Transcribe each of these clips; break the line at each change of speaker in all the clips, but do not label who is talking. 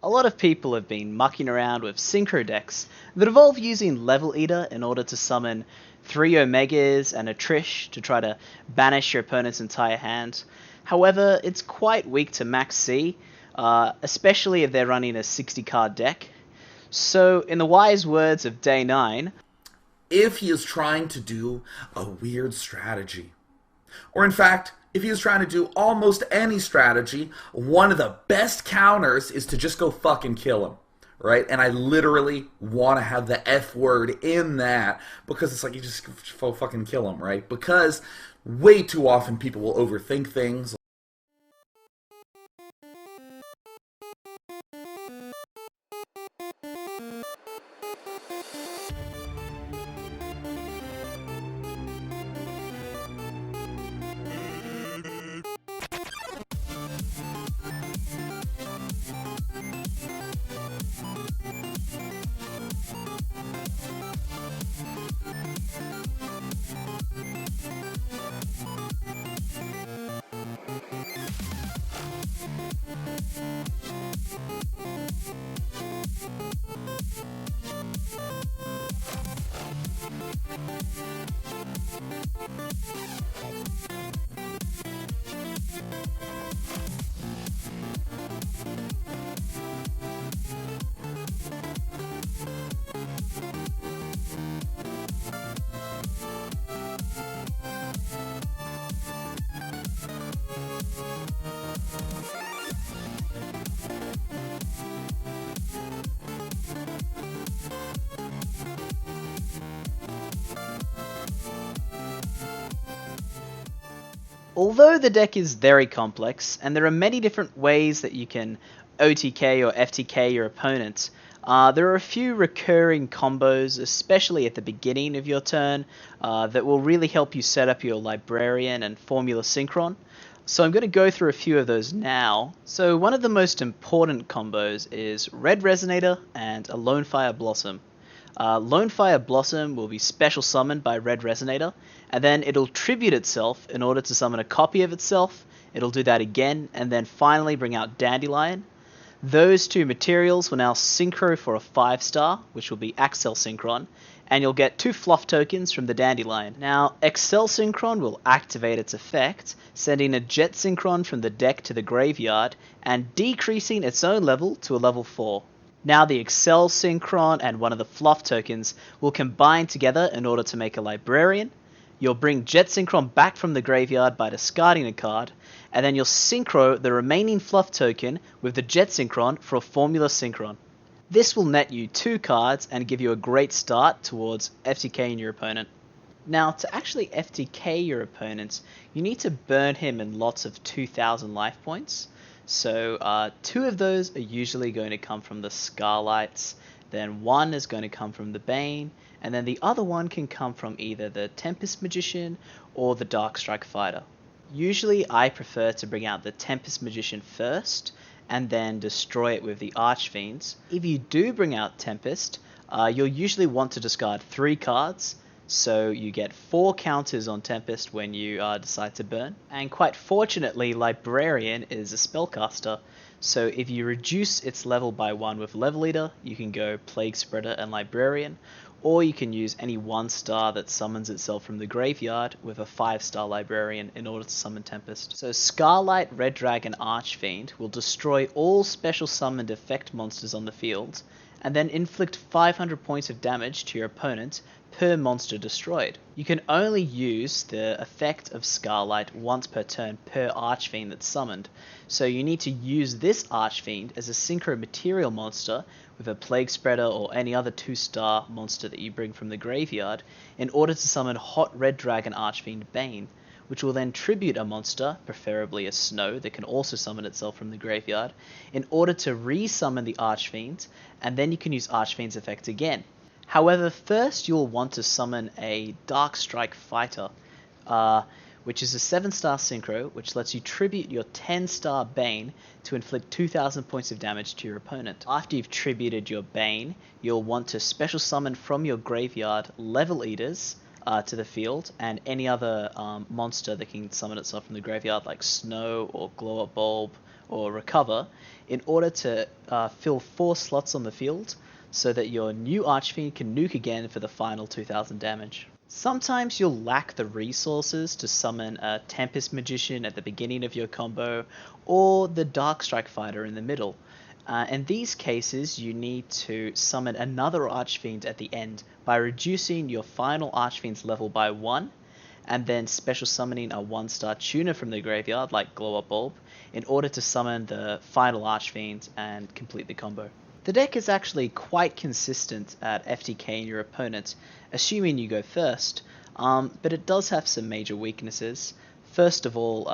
A lot of people have been mucking around with synchro decks that involve using Level Eater in order to summon 3 Omegas and a Trish to try to banish your opponent's entire hand. However, it's quite weak to Max C, especially if they're running a 60 card deck. So, in the wise words of Day 9,
if he is trying to do a weird strategy, or in fact, if he is trying to do almost any strategy, one of the best counters is to just go fucking kill him, right? And I literally want to have the F word in that, because it's like you just fucking kill him, right? Because way too often people will overthink things.
Although the deck is very complex, and there are many different ways that you can OTK or FTK your opponent, there are a few recurring combos, especially at the beginning of your turn, that will really help you set up your Librarian and Formula Synchron. So I'm going to go through a few of those now. So one of the most important combos is Red Resonator and a Lonefire Blossom. Lonefire Blossom will be special summoned by Red Resonator, and then it'll tribute itself in order to summon a copy of itself. It'll do that again, and then finally bring out Dandelion. Those two materials will now synchro for a 5-star, which will be Accel Synchron, and you'll get 2 fluff tokens from the Dandelion. Now, Accel Synchron will activate its effect, sending a Jet Synchron from the deck to the graveyard, and decreasing its own level to a level 4. Now the Accel Synchron and one of the fluff tokens will combine together in order to make a Librarian. You'll bring Jet Synchron back from the graveyard by discarding a card, and then you'll synchro the remaining fluff token with the Jet Synchron for a Formula Synchron. This will net you 2 cards and give you a great start towards FTKing your opponent. Now, to actually FTK your opponent, you need to burn him in lots of 2,000 life points. So 2 of those are usually going to come from the Scarlights, then 1 is going to come from the Bane, and then the other one can come from either the Tempest Magician or the Darkstrike Fighter. Usually I prefer to bring out the Tempest Magician first, and then destroy it with the Archfiends. If you do bring out Tempest, you'll usually want to discard 3 cards, so you get 4 counters on Tempest when you decide to burn. And quite fortunately, Librarian is a spellcaster, so if you reduce its level by 1 with Level Eater, you can go Plague Spreader and Librarian, or you can use any 1-star that summons itself from the graveyard with a 5-star Librarian in order to summon Tempest. So Scarlight, Red Dragon, Archfiend will destroy all special summoned effect monsters on the field, and then inflict 500 points of damage to your opponent per monster destroyed. You can only use the effect of Scarlight once per turn per Archfiend that's summoned, so you need to use this Archfiend as a synchro material monster with a Plague Spreader or any other 2-star monster that you bring from the graveyard in order to summon Hot Red Dragon Archfiend Bane, which will then tribute a monster, preferably a Snow that can also summon itself from the graveyard, in order to re-summon the Archfiend, and then you can use Archfiend's effect again. However, first you'll want to summon a Darkstrike Fighter, which is a 7-star synchro, which lets you tribute your 10-star Bane to inflict 2,000 points of damage to your opponent. After you've tributed your Bane, you'll want to special summon from your graveyard Level Eaters to the field, and any other monster that can summon itself from the graveyard, like Snow or Glow Up Bulb or recover, in order to fill 4 slots on the field, so that your new Archfiend can nuke again for the final 2000 damage. Sometimes you'll lack the resources to summon a Tempest Magician at the beginning of your combo, or the Darkstrike Fighter in the middle. In these cases, you need to summon another Archfiend at the end by reducing your final Archfiend's level by 1, and then special summoning a 1-star tuner from the graveyard, like Glow Up Bulb, in order to summon the final Archfiend and complete the combo. The deck is actually quite consistent at FTKing your opponent, assuming you go first, but it does have some major weaknesses. First of all,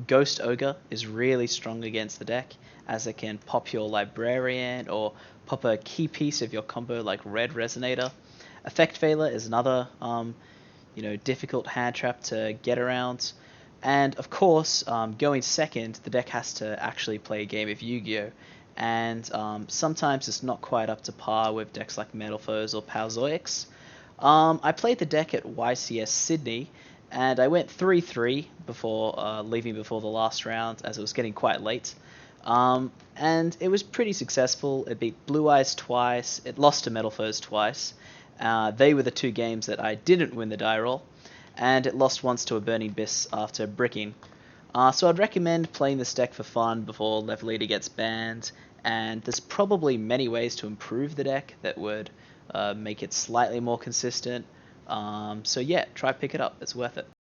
Ghost Ogre is really strong against the deck, as it can pop your Librarian or pop a key piece of your combo like Red Resonator. Effect Veiler is another difficult hand trap to get around. And of course, going second, the deck has to actually play a game of Yu-Gi-Oh! And sometimes it's not quite up to par with decks like Metal Foes or Palzoics. I played the deck at YCS Sydney, and I went 3-3 before leaving before the last round, as it was getting quite late. And it was pretty successful. It beat Blue Eyes twice, it lost to Metal Foes twice. They were the 2 games that I didn't win the die roll, and it lost once to a Burning Abyss after bricking. So I'd recommend playing this deck for fun before Level Leader gets banned, and there's probably many ways to improve the deck that would make it slightly more consistent. So yeah, try pick it up, it's worth it.